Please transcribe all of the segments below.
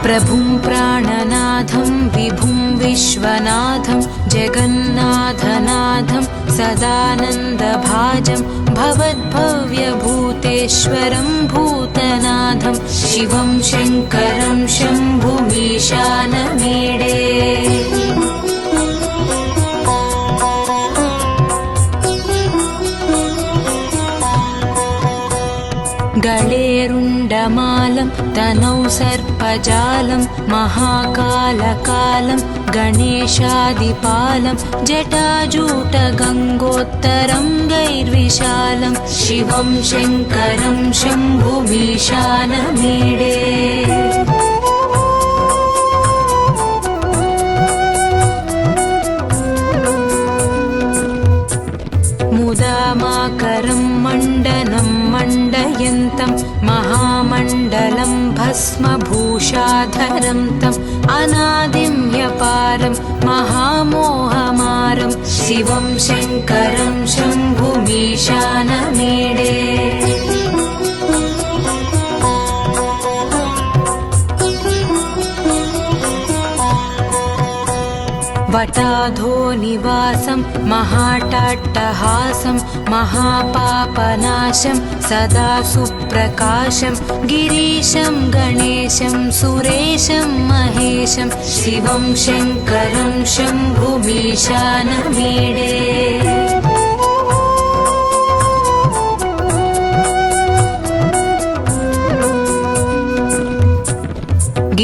प्रभुं प्राणनाथं विभुं विश्वनाथं जगन्नाथनाथं सदानन्दभाजं भवद्भव्यभूतेश्वरं भूतनाथं शिवं शङ्करं शम्भुमीशानमीडे गळेरुण्डमालं तनौ सर्पजालं महाकालकालं गणेशादिपालं जटाजूटगङ्गोत्तरं गैर्विशालं शिवं शङ्करं शम्भुमीशानमीडे मुदामाकरं मण्डनं मण्डयन्तं महामण्डलं भस्मभूषाधरं तम् अनादिं ह्यपारं महामोहमारं शिवं शङ्करं शम्भुमीशानमीडे वटाधो निवासं महाटाट्टहासं महापापनाशं सदा सुप्रकाशं गिरीशं गणेशं सुरेशं महेशं शिवं शङ्करं शम्भुमीशानमीडे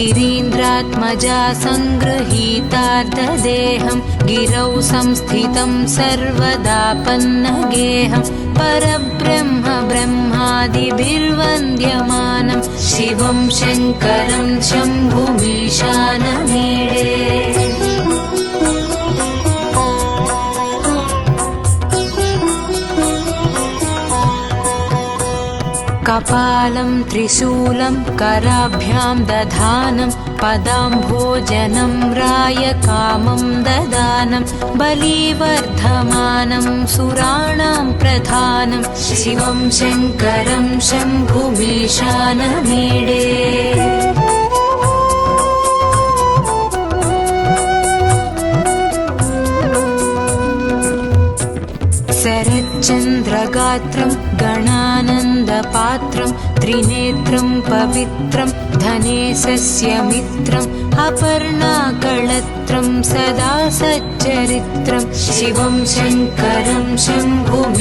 गिरीन्द्रात्मजा सङ्गृहीतार्धदेहं गिरौ संस्थितं सर्वदापन्नगेहं परब्रह्म ब्रह्मादिभिर्वन्द्यमानं शिवं शङ्करं शम्भुमीशानमीडे कपालं त्रिशूलं कराभ्यां दधानं पदाम्भोजनं रायकामं ददानं बलिवर्धमानं सुराणां प्रधानं शिवं शङ्करं शम्भुमीशानमीडे शरच्चन्द्रगात्रं गणानन्दपात्रं त्रिनेत्रं पवित्रं धनेशस्य मित्रम् अपर्णाकळत्रं सदा सच्चरित्रं शिवं शङ्करं शम्भुमीशानमीडे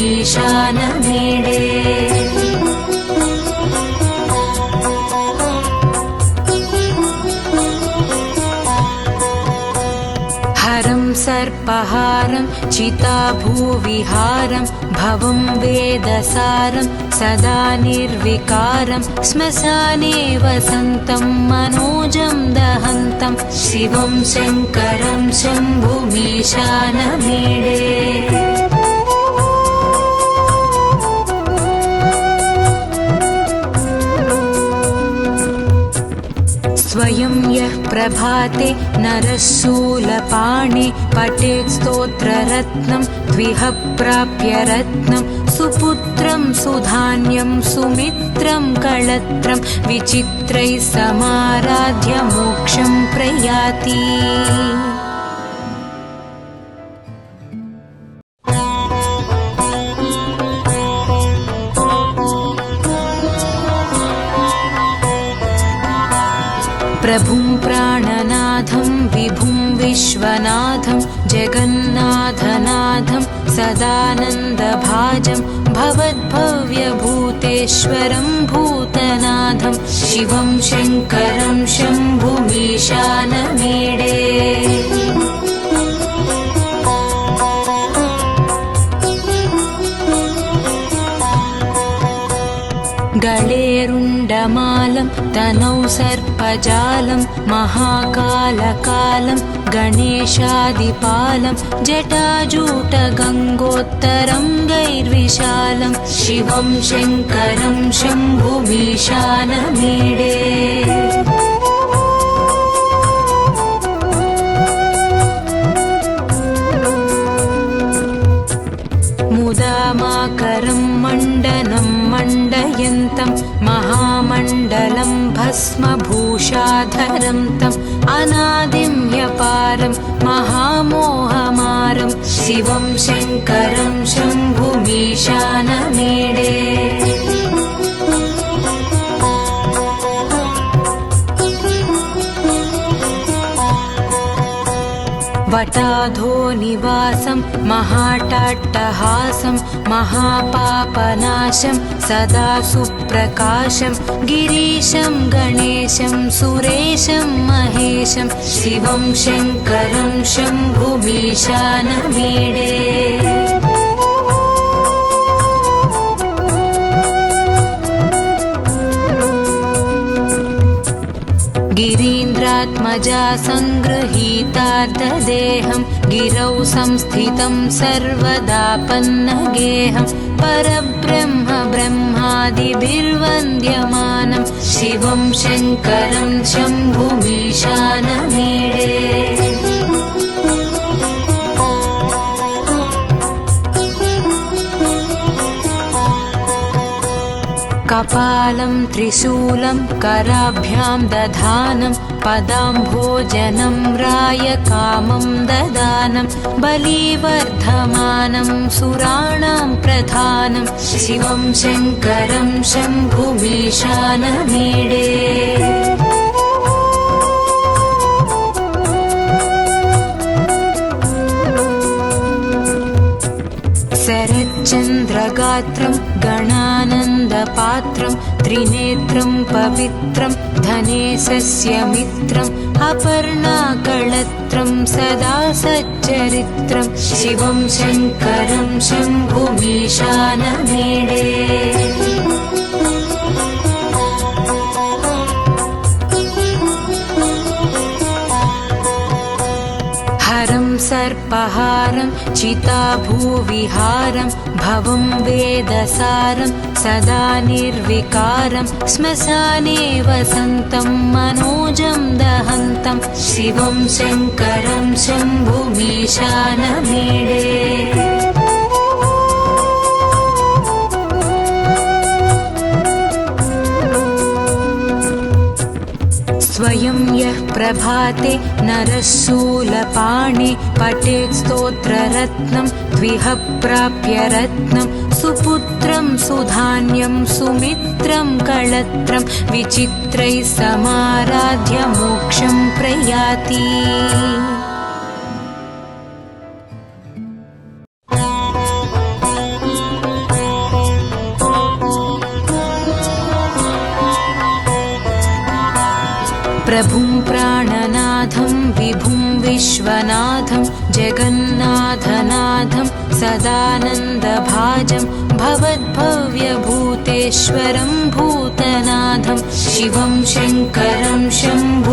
हरं सर्पहारं चिताभूविहारं भवं वेदसारं सदा निर्विकारं श्मशाने वसन्तं मनोजं दहन्तं शिवं शङ्करं शम्भुमीशानमीडे स्वयं यः प्रभाते नरः शूलपाणे पठेत् स्तोत्ररत्नं द्विह प्राप्य रत्नं सुपुत्रं सुधान्यं सुमित्रं कळत्रं विचित्रैः समाराध्य मोक्षं प्रयाति प्रभुं प्राणनाथं विभुं विश्वनाथं जगन्नाथनाथं सदानन्दभाजं भवद्भव्यभूतेश्वरं भूतनाथं शिवं शङ्करं शम्भुमीशानमीडे गळेरुण्डमालं तनौ सर्पजालं महाकालकालं गणेशादिपालं जटाजूटगङ्गोत्तरं गैर्विशालं शिवं शङ्करं शम्भुमीशानमीडे मुदामाकरं मण्डनं मण्डयन्तं महामण्डलं भस्मभू भस्मभूषाधरं तम् अनादिं ह्यपारं महामोहमारं शिवं शङ्करं शम्भुमीशानमीडे वटाधो निवासं महाटाट्टहासं महापापनाशं सदा सुप्रकाशं गिरीशं गणेशं सुरेशं महेशं शिवं शङ्करं शम्भुमीशानमीडे गिरीन्द्रात्मजा सङ्गृहीतार्धदेहं गिरौ संस्थितं सर्वदापन्नगेहं परब्रह्म ब्रह्मादिभिर्वन्द्यमानं शिवं शङ्करं शम्भुमीशानमीडे कपालं त्रिशूलं कराभ्यां दधानं पदाम्भोजनं रायकामं ददानं बलिवर्धमानं सुराणां प्रधानं शिवं शङ्करं शम्भुमीशानमीडे शरच्चन्द्रगात्रं गणानन्दपात्रं त्रिनेत्रं पवित्रं धनेशस्य मित्रम् अपर्णाकळत्रं सदा सच्चरित्रं शिवं शङ्करं शम्भुमीशानमीडे हरं सर्पहारं चिताभूविहारं भवं वेदसारं सदा निर्विकारं श्मशाने वसन्तं मनोजं दहन्तं शिवं शङ्करं शम्भुमीशानमीडे स्वयं यः प्रभाते नरः शूलपाणे पठेत् स्तोत्ररत्नं द्विह प्राप्य रत्नं सुपुत्रं सुधान्यं सुमित्रं कळत्रं विचित्रैः समाराध्य मोक्षं प्रयाति प्रभुं प्राणनाथं विभुं विश्वनाथं जगन्नाथनाथं सदानन्दभाजं भवद्भव्यभूतेश्वरं भूतनाथं शिवं शङ्करं शम्भुमीशानमीडे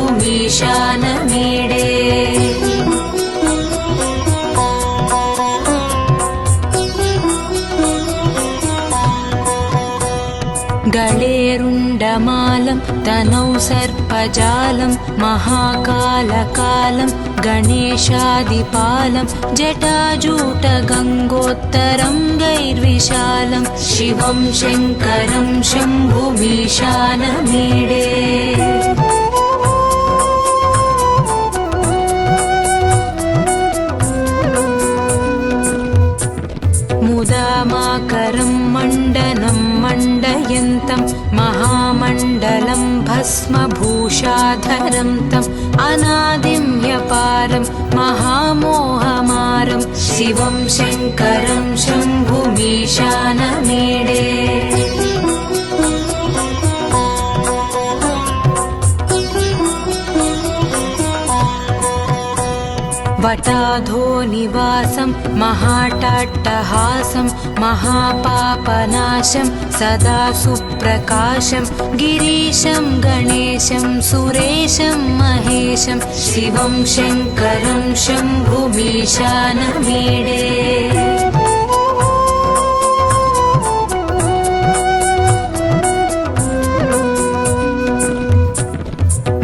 गळेरुण्डमालं तनौ सर्पजालं महाकालकालं गणेशादिपालं जटाजूटगङ्गोत्तरं गैर्विशालं शिवं शङ्करं शम्भुमीशानमीडे मुदामाकरं मण्डनं मण्डयन्तं महामण्डलं भस्मभूषाधरं तम् अनादिं ह्यपारं महामोहमारं शिवं शङ्करं शम्भुमीशानमीडे वटाधो निवासं महाटाट्टहासं महापापनाशं सदा सुप्रकाशं गिरीशं गणेशं सुरेशं महेशं शिवं शङ्करं शम्भुमीशानमीडे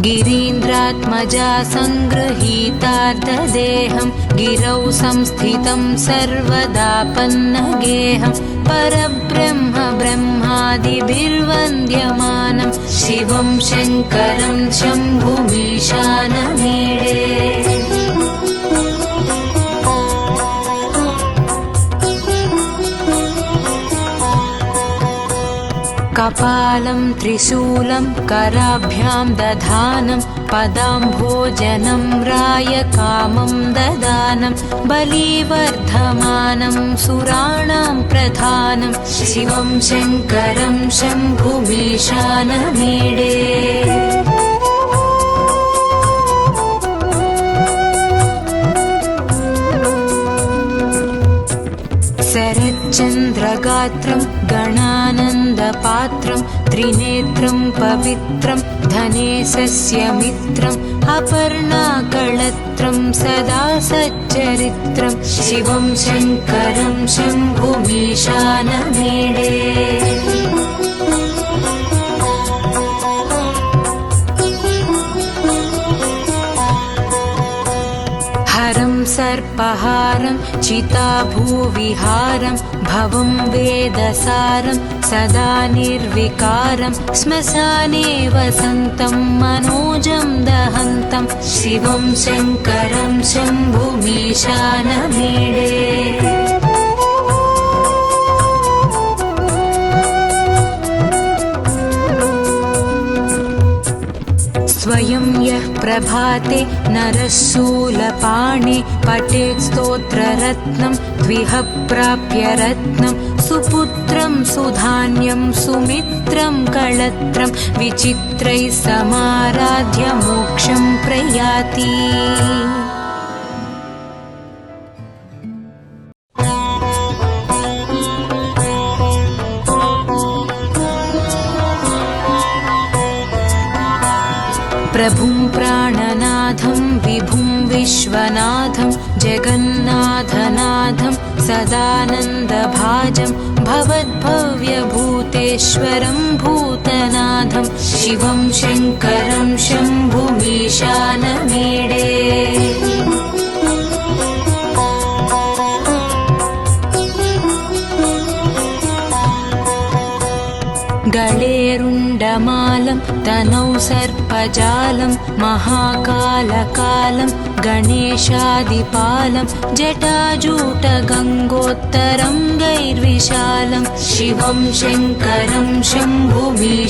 गिरीन्द्र गिरीन्द्रात्मजा सङ्गृहीतार्धदेहं गिरौ संस्थितं सर्वदापन्नगेहं परब्रह्म ब्रह्मादिभिर्वन्द्यमानं शिवं शङ्करं शम्भुमीशानमीडे कपालं त्रिशूलं कराभ्यां दधानं पदाम्भोजनं रायकामं ददानं बलिवर्धमानं सुराणां प्रधानं शिवं शङ्करं शम्भुमीशानमीडे शरच्चन्द्रगात्रं गणानन्दपात्रं त्रिनेत्रं पवित्रं धनेशस्य मित्रम् अपर्णाकळत्रं सदा सच्चरित्रं शिवं शङ्करं शम्भुमीशानमीडे हरं सर्पहारं चिताभूविहारं भवं वेदसारं सदा निर्विकारं श्मशाने वसन्तं मनोजं दहन्तं शिवं शङ्करं शम्भुमीशानमीडे स्वयं यः प्रभाते नरः शूलपाणे पठेत् स्तोत्ररत्नं द्विह प्राप्य रत्नं सुपुत्रं सुधान्यं सुमित्रं कळत्रं विचित्रैः समाराध्य मोक्षं प्रयाति प्रभुं प्राणनाथं विभुं विश्वनाथं जगन्नाथनाथं सदानन्दभाजं भवद्भव्यभूतेश्वरं भूतनाथं शिवं शङ्करं शम्भुमीशानमीडे गळेरुण्डमालं तनौ सर्पजालं महाकालकालं गणेशादिपालं जटाजूटगङ्गोत्तरं गैर्विशालं शिवं शङ्करं शम्भुमीशानमीडे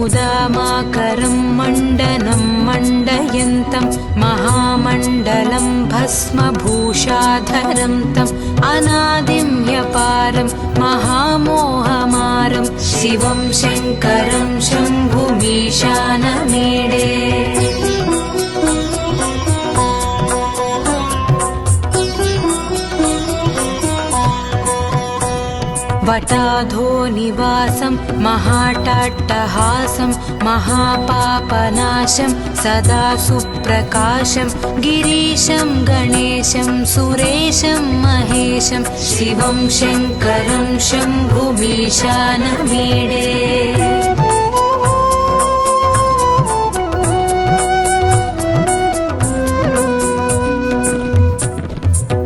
मुदामाकरं मण्डनं मण्डयन्तं महामण्डलं भस्मभूषाधरं तम् अनादिं ह्यपारं महामोहमारं शिवं शङ्करं शम्भुमीशानमीडे वटाधो निवासं महाटाट्टहासं महापापनाशं सदा सुप्रकाशं गिरीशं गणेशं सुरेशं महेशं शिवं शङ्करं शम्भुमीशानमीडे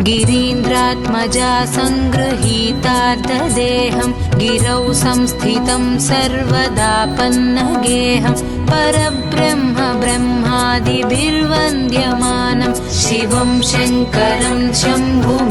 गिरीन्द्रात्मजा सङ्गृहीतार्धदेहं गिरौ संस्थितं सर्वदापन्नगेहं परब्रह्म ब्रह्मादिभिर्वन्द्यमानं शिवं शङ्करं शम्भुमीशानमीडे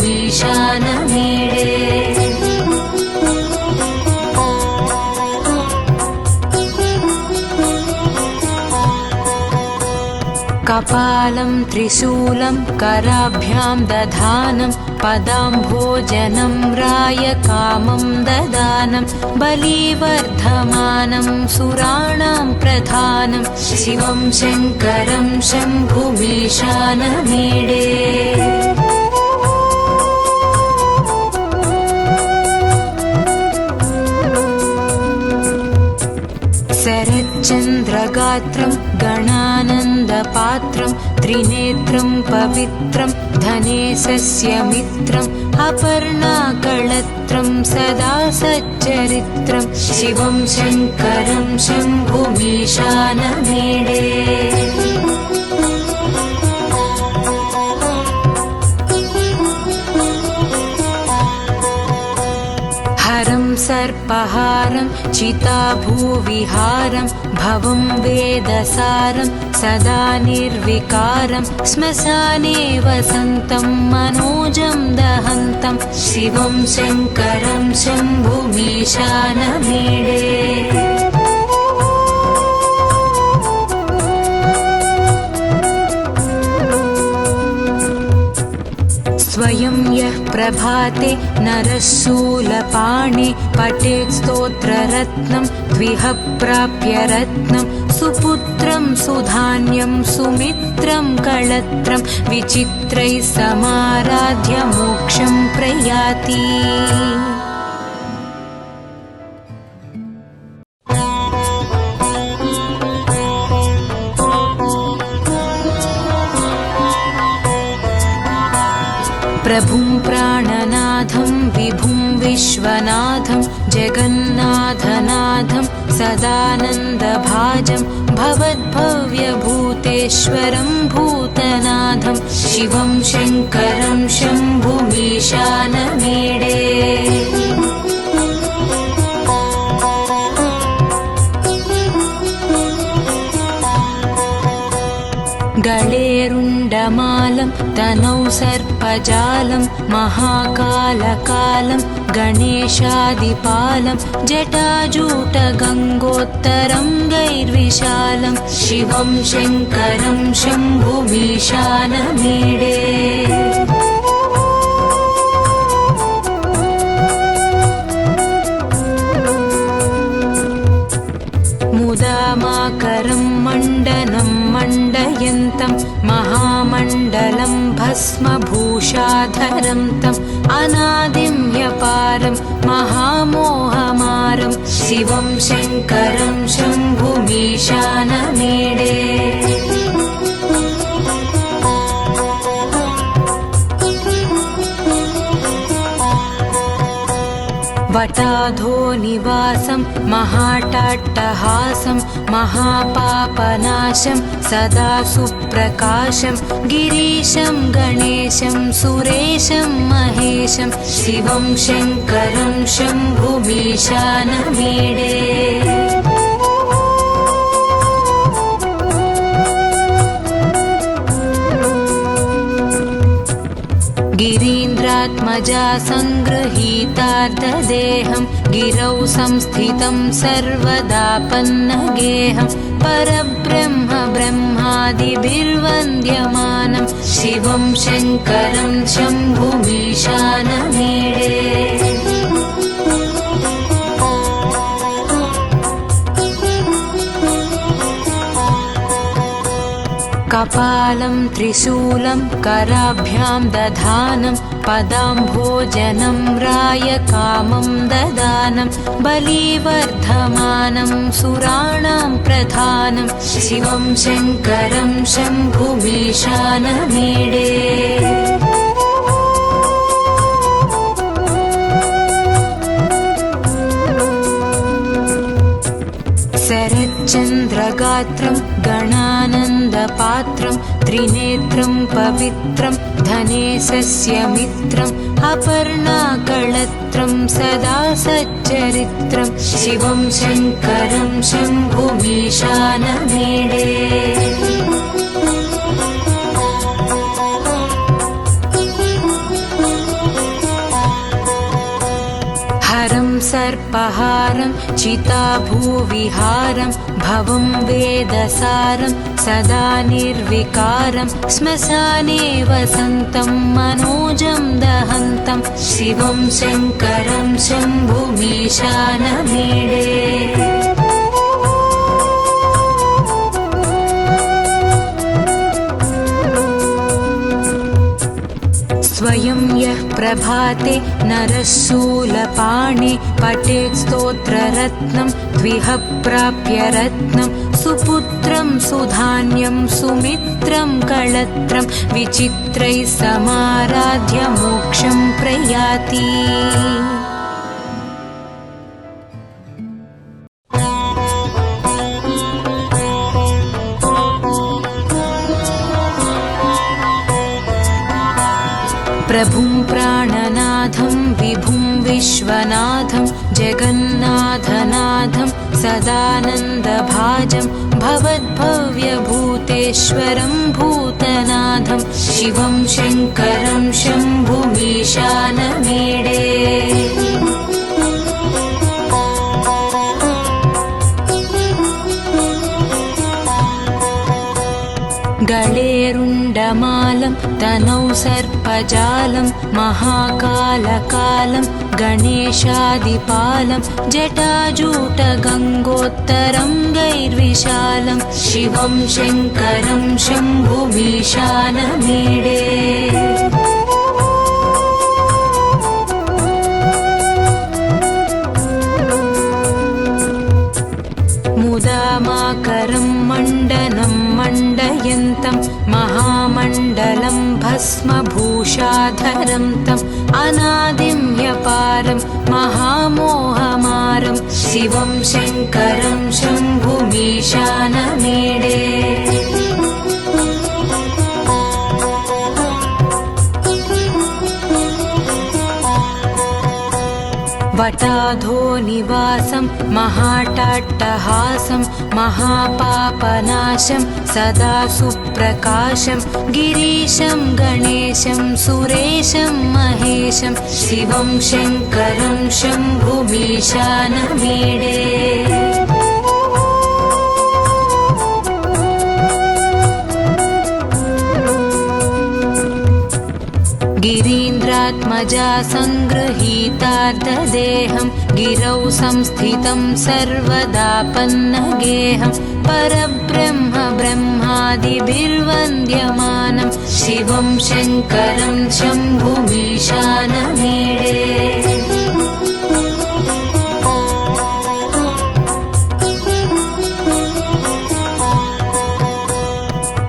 कपालं त्रिशूलं कराभ्यां दधानं पदाम्भोजनं रायकामं ददानं बलिवर्धमानं सुराणां प्रधानं शिवं शङ्करं शम्भुमीशानमीडे शरच्चन्द्रगात्रं गणानन्दपात्रं पात्रं त्रिनेत्रं पवित्रं धनेशस्य मित्रम् अपर्णाकळत्रं सदा सच्चरित्रं शिवं शङ्करं शम्भुमीशानमीडे हरं सर्पहारं चिताभूविहारं भवं वेदसारं सदा निर्विकारं श्मशाने वसन्तं मनोजं दहन्तं शिवं शङ्करं शम्भुमीशानमीडे स्वयं यः प्रभाते नरः शूलपाणे पठेत् स्तोत्ररत्नं द्विह प्राप्य रत्नं सुपुत्रं सुधान्यं सुमित्रं कळत्रं विचित्रैः समाराध्य मोक्षं प्रयाति प्रभुं प्राणनाथं विभुं विश्वनाथं जगन्नाथनाथं सदानन्दभाजं भवद्भव्यभूतेश्वरं भूतनाथं शिवं शङ्करं शम्भुमीशानमीडे गळेरुण्डमालं तनौ सर्पजालं महाकालकालं गणेशादिपालं जटाजूटगङ्गोत्तरङ्गैर्विशालं शिवं शङ्करं शम्भुमीशानमीडे मुदामाकरं मण्डनं मण्डयन्तं महामण्डलं भस्मभूषाधरं तम् अनादिं ह्यपारं महामोहमारं शिवं शङ्करं शम्भुमीशानमीडे वटाधो निवासं महाटाट्टहासं महापापनाशं सदा सुप्रकाशं गिरीशं गणेशं सुरेशं महेशं शिवं शङ्करं शम्भुमीशानमीडे गिरीन्द्रात्मजा सङ्गृहीतार्धदेहं गिरौ संस्थितं सर्वदापन्नगेहं परब्रह्म ब्रह्मादिभिर्वन्द्यमानं शिवं शङ्करं शम्भुमीशानमीडे कपालं त्रिशूलं कराभ्यां दधानं पदाम्भोजनं रायकामं ददानं बलिवर्धमानं सुराणां प्रधानं शिवं शङ्करं शम्भुमीशानमीडे शरच्चन्द्रगात्रं गणानन्दपात्रं त्रिनेत्रं पवित्रं धनेशस्य मित्रम् अपर्णाकळत्रं सदा सच्चरित्रं शिवं शङ्करं शम्भुमीशानमीडे हरं सर्पहारं चिताभूविहारं भवं वेदसारं सदा निर्विकारं श्मशाने वसन्तं मनोजं दहन्तं शिवं शङ्करं शम्भुमीशानमीडे स्वयं यः प्रभाते नरशूलपाणे पठेत् स्तोत्ररत्नं द्विह प्राप्य रत्नं सुपुत्रं सुधान्यं सुमित्रं कळत्रं विचित्रैः समाराध्य मोक्षं प्रयाति। प्रभुं प्राणनाथं विभुं विश्वनाथं जगन्नाथनाथं सदानन्दभाजं भवद्भव्यभूतेश्वरं भूतनाथं शिवं शङ्करं शम्भुमीशानमीडे। गळेरुण्डमालं तनौ सर्पजालं महाकालकालं गणेशादिपालं जटाजूटगङ्गोत्तरं गैर्विशालं शिवं शङ्करं शम्भुमीशानमीडे। मुदामाकरं मण्डनं मण्डयन्तं महामण्डलं भस्मभूषाधरं तम् अनादिं ह्यपारं महामोहमारं शिवं शङ्करं शम्भुमीशानमीडे। वटाधो निवासं महाटाट्टहासं महापापनाशं सदा सुप्रकाशं गिरीशं गणेशं सुरेशं महेशं शिवं शङ्करं शम्भुमीशानमीडे। गिरीन्द्रात्मजा सङ्गृहीतार्धदेहं गिरौ संस्थितं सर्वदापन्नगेहं परब्रह्म ब्रह्मादिभिर्वन्द्यमानं शिवं शङ्करं शम्भुमीशानमीडे।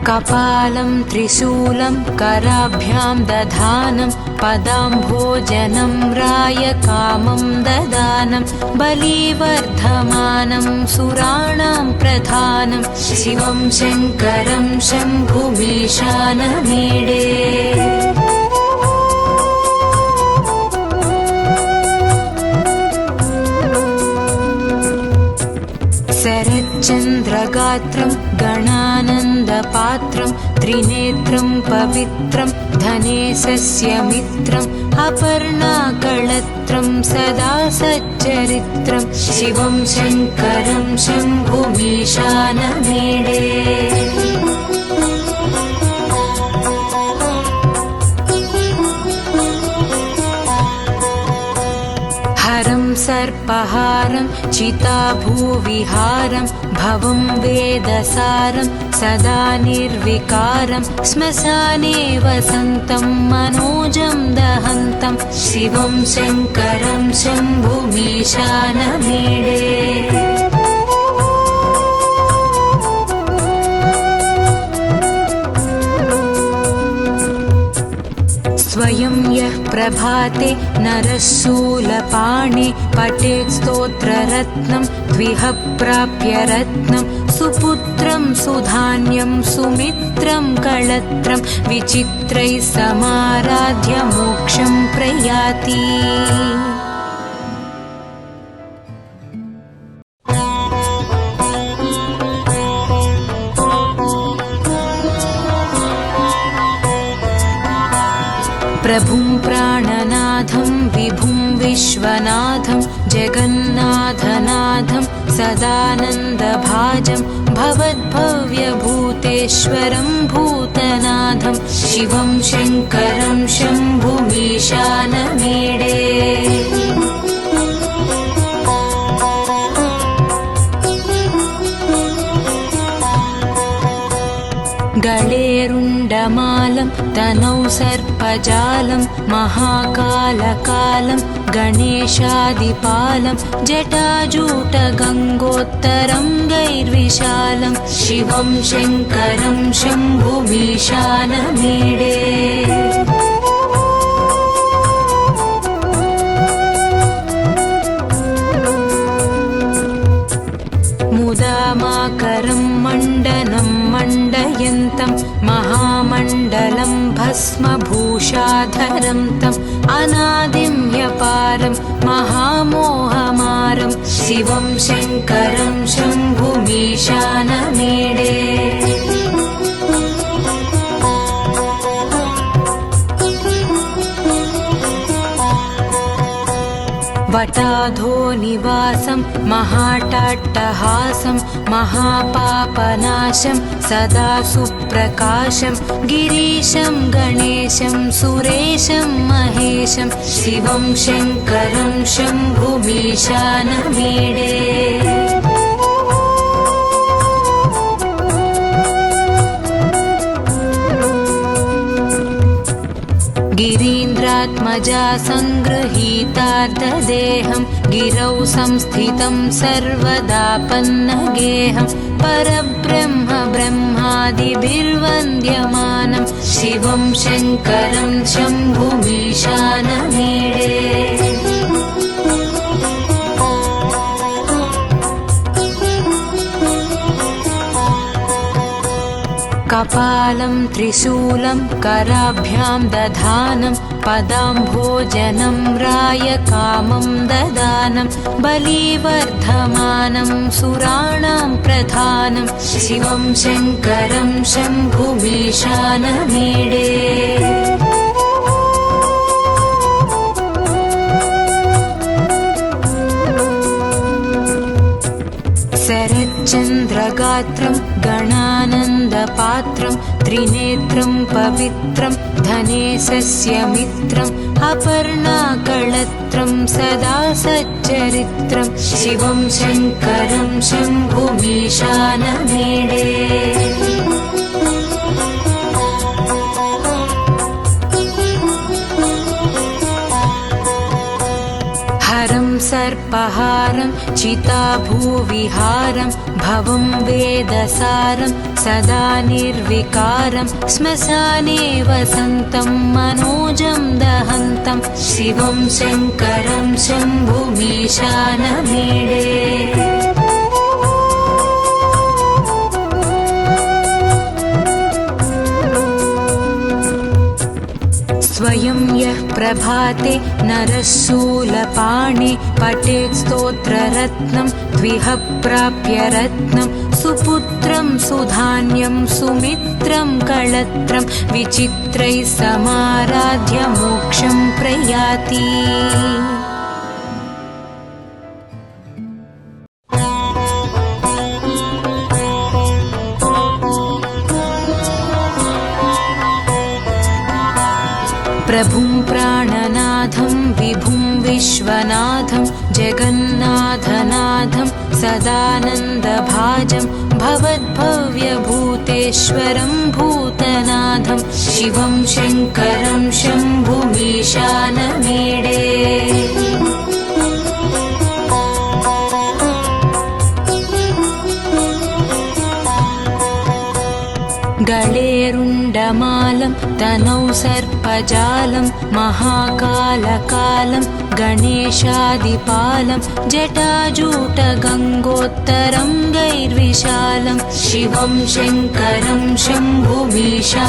कपालं त्रिशूलं कराभ्यां दधानं पदाम्भोजनं रायकामं ददानं बलिवर्धमानं सुराणां प्रधानं शिवं शङ्करं शम्भुमीशानमीडे। शरच्चन्द्रगात्रं गणानन्दपात्रं त्रिनेत्रं पवित्रं धनेशस्य मित्रम् अपर्णाकळत्रं सदा सच्चरित्रं शिवं शङ्करं शम्भुमीशानमीडे। हरं सर्पहारं चिताभूविहारं भवं वेदसारं सदा निर्विकारं श्मशाने वसन्तं मनोजं दहन्तं शिवं शङ्करं शम्भुमीशानमीडे। स्वयं यः प्रभाते नरशूलपाणे पठेत् स्तोत्ररत्नं द्विह प्राप्य रत्नं सुपुत्रं सुधान्यं सुमित्रं कळत्रं विचित्रैः समाराध्य मोक्षं प्रयाति। प्रभुं प्राणनाथं विभुं विश्वनाथं जगन्नाथनाथं सदानन्दभाजं भवद्भव्यभूतेश्वरं भूतनाथं शिवं शङ्करं शम्भुमीशानमीडे। गळेरुण्डमालं महाकालम् तनौ सर्पजालं महाकालकालं गणेशादिपालं जटाजूटगङ्गोत्तरङ्गैर्विशालं शिवं शङ्करं शम्भुमीशानमीडे मुदामाकरं मण्डनं मण्डयन्तं महामण्डलं भस्मभूषाधरं तम् अनादिं ह्यपारं महामोहमारं शिवं शङ्करं शम्भुमीशानमीडे वटाधो निवासं महाटाट्टहासं महापापनाशं सदा सुप्रकाशं गिरीशं गणेशं सुरेशं महेशं शिवं शङ्करं शम्भुमीशानमीडे गिरीन्द्रात्मजा सङ्गृहीतार्धदेहं गिरौ संस्थितं सर्वदापन्नगेहं परब्रह्म ब्रह्मादिभिर्वन्द्यमानं शिवं शङ्करं शम्भुमीशानमीडे कपालं त्रिशूलं कराभ्यां दधानं पदाम्भोजनं रायकामं ददानं बलिवर्धमानं सुराणां प्रधानं शिवं शङ्करं शम्भुमीशानमीडे शरच्चन्द्रगात्रं गणानन्दपात्रं त्रिनेत्रं पवित्रं धनेशस्य मित्रम् अपर्णाकळत्रं सदा सच्चरित्रं शिवं शङ्करं शम्भुमीशानमीडे हरं सर्पहारं चिताभूविहारं भवं वेदसारं सदा निर्विकारं श्मशाने वसन्तं मनोजं दहन्तं शिवं शङ्करं शम्भुमीशानमीडे स्वयं यः प्रभाते नरः शूलपाणे पठेत् स्तोत्ररत्नं द्विह प्राप्य रत्नं सुपुत्रं सुधान्यं सुमित्रं कळत्रं विचित्रैः समाराध्य मोक्षं प्रयाति प्रभुं प्राणनाथं विभुं विश्वनाथं जगन्नाथनाथं सदानन्दभाजं भवद्भव्यभूतेश्वरं भूतनाथं शिवं शङ्करं शम्भुमीशानमीडे गळेरुण्डमालं तनौ सर्पजालं महाकालकालं गणेशादिपालं जटाजूटगङ्गोत्तरङ्गैर्विशालं शिवं शङ्करं शम्भुमीशानमीडे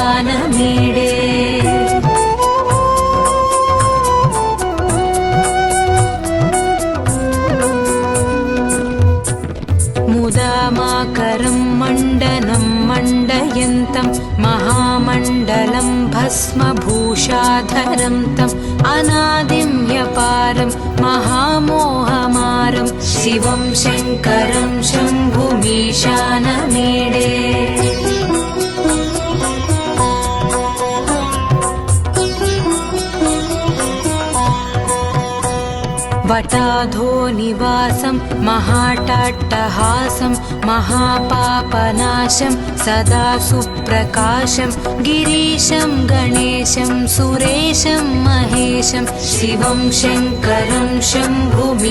मुदामाकरं मण्डनं मण्डयन्तं महामण्डलं भस्मभूषाधरं तम् अनादिं ह्यपारं महामोहमारं शिवं शङ्करं शम्भुमीशानमीडे वटाधोनिवासं महाटाट्टहासं महापापनाशं सदा सुप्रकाशं गिरीशं गणेशं सुरेशं महेशं शिवं शङ्करं शम्भुमीशानमीडे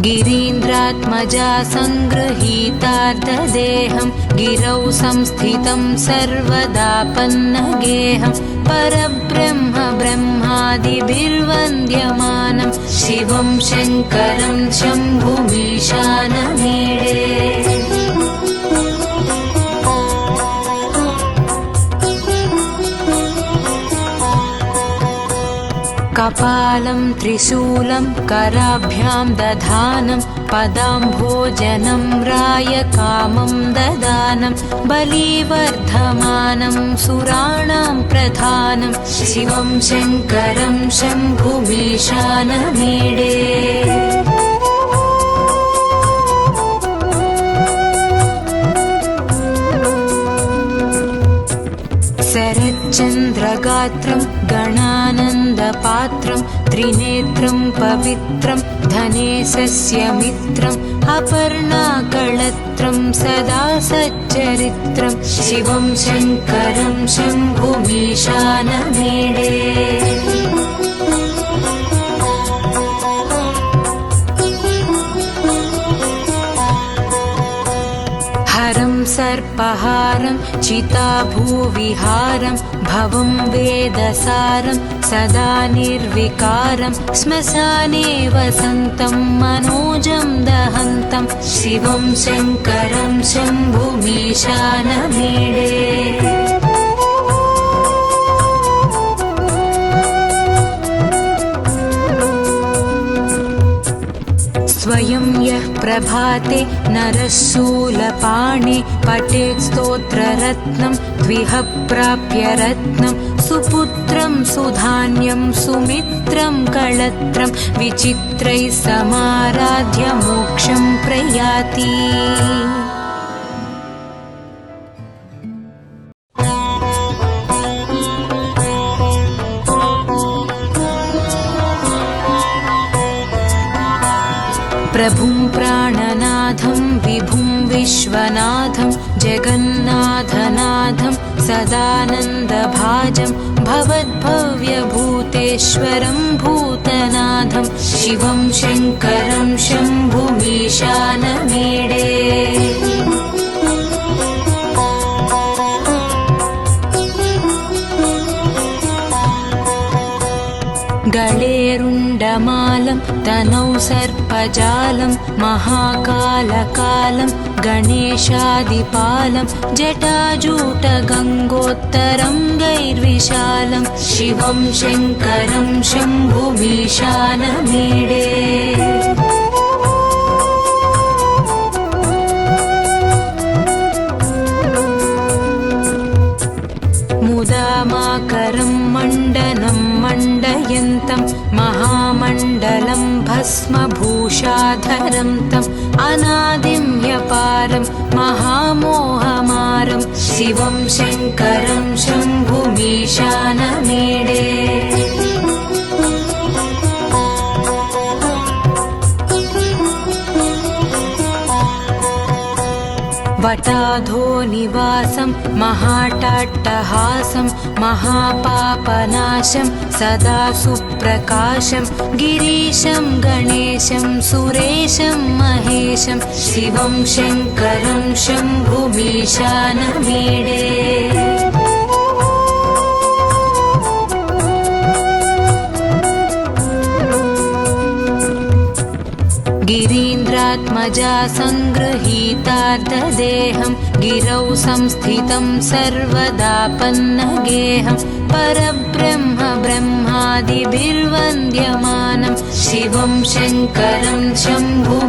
गिरीन्द्रात्मजा सङ्गृहीतार्धदेहं गिरौ संस्थितं सर्वदापन्नगेहं परब्रह्म ब्रह्मादिभिर्वन्द्यमानं शिवं शङ्करं शम्भुमीशानमीडे कपालं त्रिशूलं कराभ्यां दधानं पदाम्भोजनं रायकामं ददानं बलिवर्धमानं सुराणां प्रधानं शिवं शङ्करं शम्भुमीशानमीडे शरच्चन्द्रगात्रं गणानन्दपात्रं त्रिनेत्रं पवित्रं धनेशस्य मित्रम् अपर्णाकळत्रं सदा सच्चरित्रं शिवं शङ्करं शम्भुमीशानमीडे हरं सर्पहारं चिताभूविहारं भवं वेदसारं सदा निर्विकारं श्मशाने वसन्तं मनोजं दहन्तं शिवं शङ्करं शम्भुमीशानमीडे स्वयं यः प्रभाते नरः शूलपाणे पठेत् स्तोत्ररत्नं द्विह प्राप्य रत्नं सुपुत्रं सुधान्यं सुमित्रं कळत्रं विचित्रैः समाराध्य मोक्षं प्रयाति प्रभुं प्राणनाथं विभुं विश्वनाथं जगन्नाथनाथं सदानन्दभाजं भवद्भव्यभूतेश्वरं भूतनाथं शिवं शङ्करं शम्भुमीशानमीडे गळेरुण्डमालं तनौ सर्पजालं महाकालकालं गणेशादिपालं जटाजूटगङ्गोत्तरं गैर्विशालं शिवं शङ्करं शम्भुमीशानमीडे मुदामाकरं मण्डनं मण्डयन्तं महामण्डलं भस्मभूषाधरं तम् अनादिं ह्यपारं महामोहमारं शिवं शङ्करं शम्भुमीशानमीडे वटाधोनिवासं महाटाट्टहासं महापापनाशं सदा सुप्रकाशं गिरीशं गणेशं सुरेशं महेशं शिवं शङ्करं शम्भुमीशानमीडे गिरीन्द्रात्मजा सङ्गृहीतार्धदेहं गिरौ संस्थितं सर्वदापन्नगेहं परब्रह्म ब्रह्मादिभिर्वन्द्यमानं शिवं शङ्करं शम्भुमीशानमीडे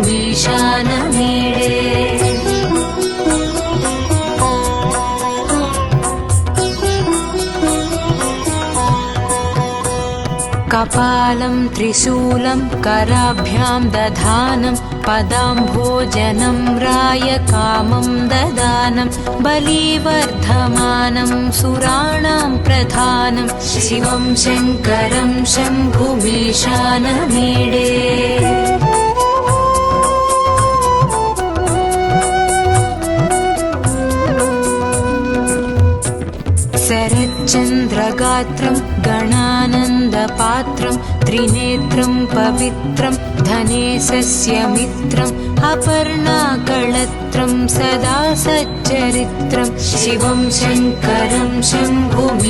कपालं त्रिशूलं कराभ्यां दधानं पदाम्भोजनं रायकामं ददानं बलिवर्धमानं सुराणां प्रधानं शिवं शङ्करं शम्भुमीशानमीडे शरच्चन्द्रगात्रं गणानन्दपात्रं त्रिनेत्रं पवित्रं धनेशस्य मित्रम् अपर्णाकळत्रं सदा सच्चरित्रं शिवं शङ्करं शम्भुमीशानमीडे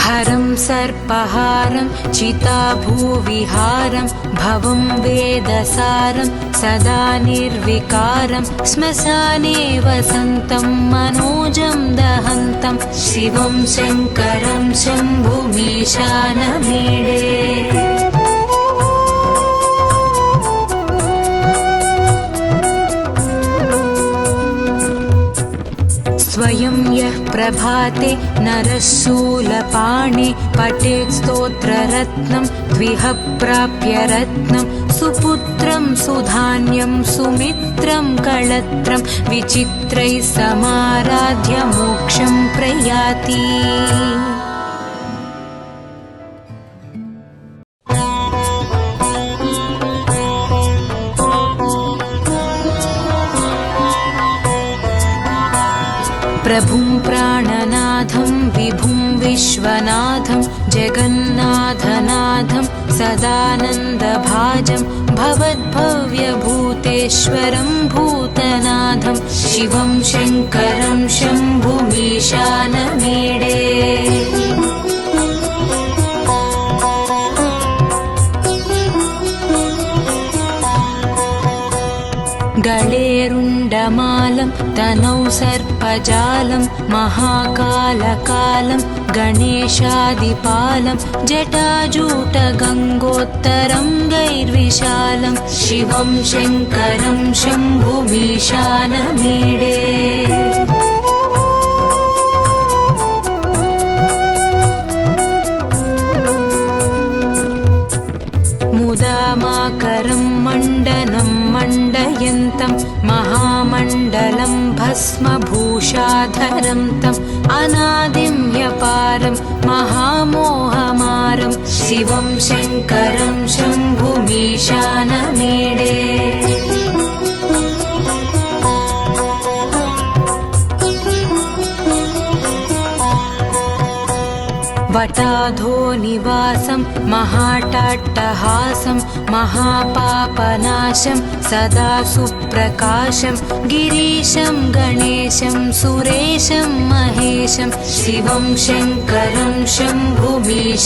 हरं सर्पहारं चिताभूविहारं भवं वेदसारं सदा निर्विकारं श्मशाने वसन्तं मनोजं दहन्तं शिवं शङ्करं शम्भुमीशानमीडे स्वयं यः प्रभाते नरः शूलपाणे पठेत् स्तोत्ररत्नं द्विह प्राप्य रत्नं सुपुत्रं सुधान्यं सुमित्रं कळत्रं विचित्रैः समाराध्य मोक्षं प्रयाति प्रभुं प्राणनाथं विभुं विश्वनाथं जगन्नाथनाथं सदानन्दभाजं भवद्भव्यभूतेश्वरं भूतनाथं शिवं शङ्करं शम्भुमीशानमीडे गळेरुण्डमालं तनौ सर्पजालं महाकालकालं गणेशादिपालं जटाजूटगङ्गोत्तरङ्गैर्विशालं शिवं शङ्करं शम्भुमीशानमीडे मुदामाकरं मण्डनं मण्डयन्तं महामण्डलं भस्मभूषाधरं तम् अनादिं ह्यपारं महामोहमारं शिवं शङ्करं शम्भुमीशानमीडे वटाधो निवासं महाटाट्टहासं महापापनाशं सदा सुप्रकाशं गिरीशं गणेशं सुरेशं महेशं शिवं शङ्करं शम्भुमीशानमीडे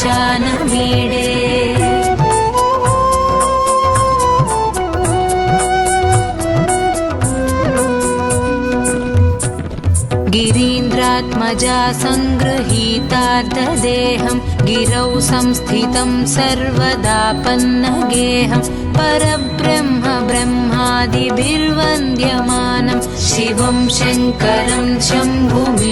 गिरीन्द्रात्मजा सङ्गृहीतार्धदेहं गिरौ संस्थितं सर्वदा पन्नगेहं परब्रह्म ब्रह्मादिभिर्वन्द्यमानं शिवं शङ्करं शम्भुमीशानमीडे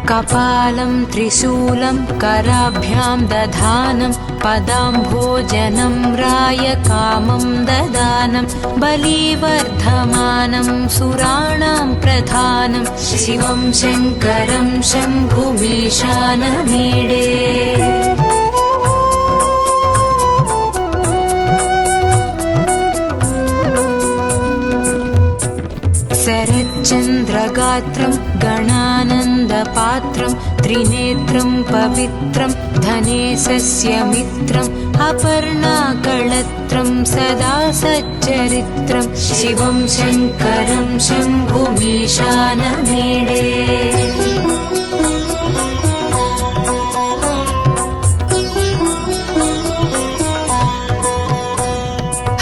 कपालं त्रिशूलं कराभ्यां दधानं पदाम्भोजनं रायकामं ददानं बलिवर्धमानं सुराणां प्रधानं शिवं शङ्करं शम्भुमीशानमीडे शरच्चन्द्रगात्रं गणानन्दपात्रं त्रिनेत्रं पवित्रं धनेशस्य मित्रम् अपर्णाकळत्रं सदा सच्चरित्रं शिवं शङ्करं शम्भुमीशानमीडे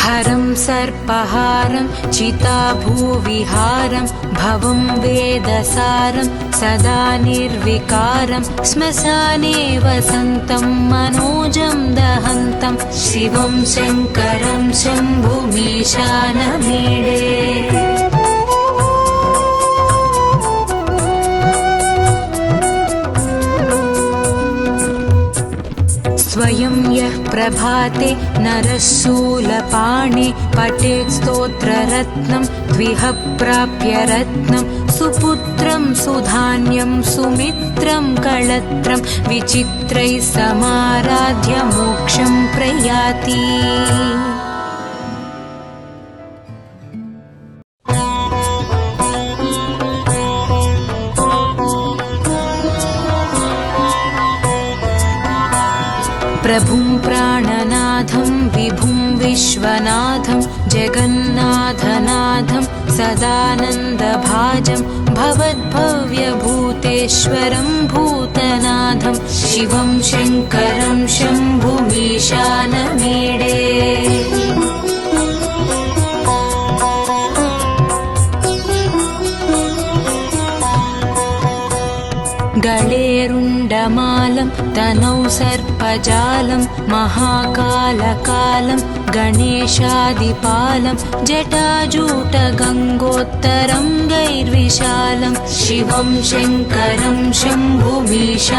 हरं सर्पहारं चिताभूविहारं भवं वेदसारं सदा निर्विकारं श्मशाने वसन्तं मनोजं दहन्तं शिवं शङ्करं शम्भुमीशानमीडे स्वयं यः प्रभाते नरः शूलपाणे पठेत् स्तोत्ररत्नं द्विह प्राप्य रत्नं सुपुत्रं सुधान्यं सुमित्रं कळत्रं विचित्रैः समाराध्य मोक्षं प्रयाति प्रभुं प्राणनाथं विभुं विश्वनाथं जगन्नाथनाथं सदानन्दभाजं भवद्भव्यभूतेश्वरं भूतनाथं शिवं शङ्करं शम्भुमीशानमीडे गळेरुण्डमालं तनौ सर्पजालं महाकालकालं गणेशादिपालं जटाजूटगङ्गोत्तरं गैर्विशालं शिवं शङ्करं शम्भुमीशानमीडे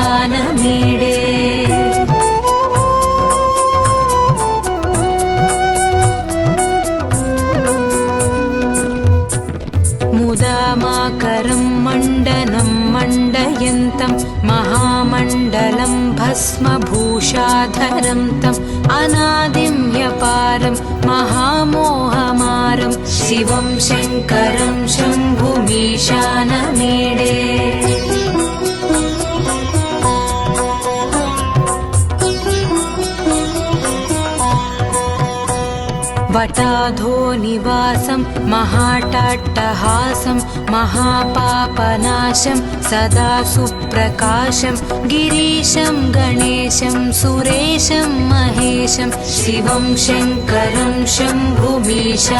मुदामाकरं मण्डनं मण्डयन्तं महामण्डलं भस्मभूषाधरं तम् अनादिं ह्यपारं महामोहमारं शिवं शङ्करं शम्भुमीशानमीडे वटाधो निवासं महाटाट्टहासं महापापनाशं सदा सुप्रकाशं गिरीशं गणेशं सुरेशं महेशं शिवं शङ्करं शम्भुमीशानमीडे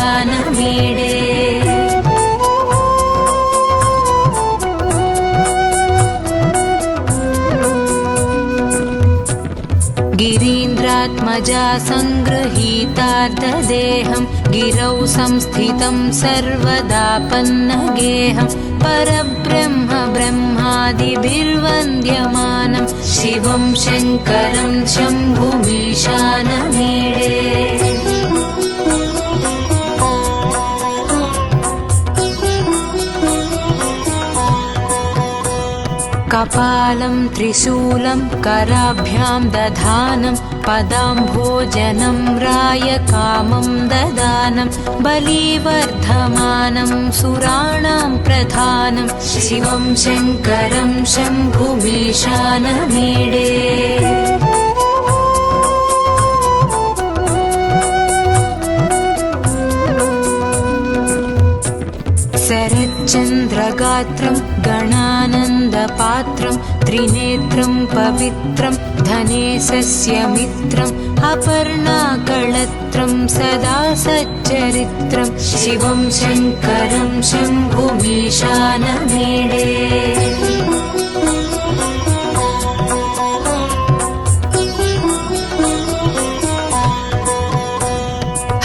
गिरीन्द्रात्मजा सङ्गृहीतार्धदेहं गिरौ संस्थितं सर्वदापन्नगेहं परब्रह्म ब्रह्मादिभिर्वन्द्यमानं शिवं शङ्करं शम्भुमीशानमीडे कपालं त्रिशूलं कराभ्यां दधानं पदाम्भोजनं रायकामं ददानं बलिवर्धमानं सुराणां प्रधानं शिवं शङ्करं शम्भुमीशानमीडे शरच्चन्द्रगात्रं गणानन्दपात्रं त्रिनेत्रं पवित्रं धनेशस्य मित्रम् अपर्णाकळत्रं सदा सच्चरित्रं शिवं शङ्करं शम्भुमीशानमीडे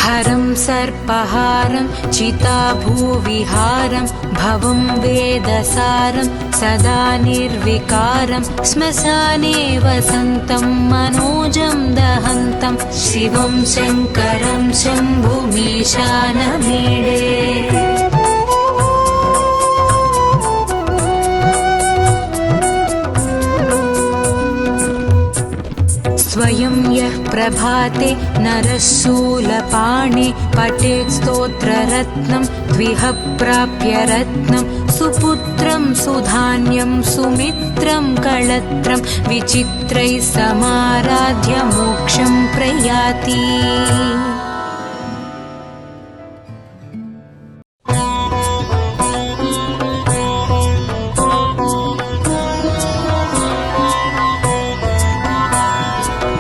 हरं सर्पहारं चिताभूविहारं भवं वेदसारं सदा निर्विकारं श्मशाने वसन्तं मनोजं दहन्तं शिवं शङ्करं शम्भुमीशानमीडे स्वयं यः प्रभाते नरः शूलपाणे पठेत् स्तोत्ररत्नं द्विह प्राप्य रत्नं सुपुत्रं सुधान्यं सुमित्रं कळत्रं विचित्रैः समाराध्य मोक्षं प्रयाति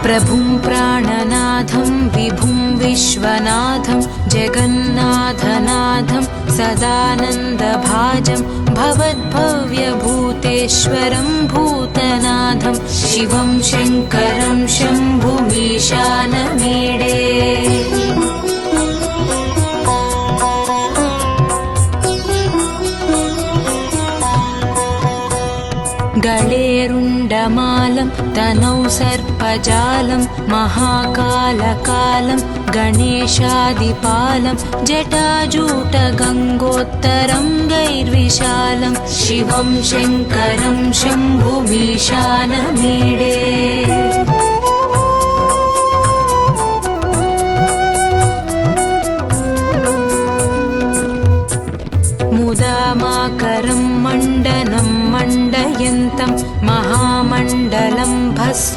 प्रभुं प्राणनाथं विभुं विश्वनाथं जगन्नाथनाथं सदानन्दभाजं भवद्भव्यभूतेश्वरं भूतनाथं शिवं शङ्करं शम्भुमीशानमीडे गळेरुण्डमालं तनौ सर्पजालं महाकालकालं गणेशादिपालं जटाजूटगङ्गोत्तरङ्गैर्विशालं शिवं शङ्करं शम्भुमीशानमीडे मुदामाकरं मण्डनं मण्डयन्तं महामण्डलं भस्म